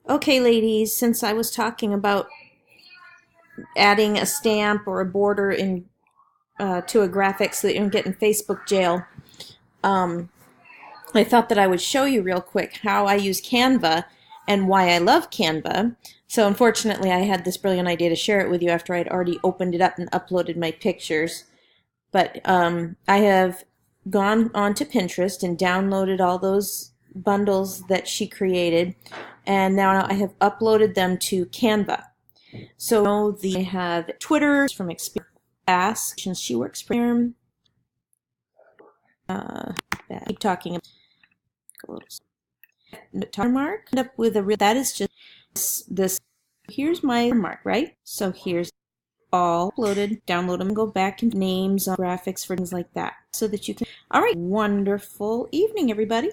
Okay, ladies, since I was talking about adding a stamp or a border in to a graphic so that you don't get in Facebook jail, um, I thought that I would show you real quick how I use Canva and why I love Canva. So unfortunately, I had this brilliant idea to share it with you after I'd already opened it up and uploaded my pictures. But I have gone onto Pinterest and downloaded all those bundles that she created, and now I have uploaded them to Canva. So I have Twitter from Experience Ask, since she works for him. Keep talking about a little watermark. End up with a that is just this. Here's my mark, right? So here's all uploaded. Download them and go back and names on graphics for things like that, so that you can. All right, wonderful evening, everybody.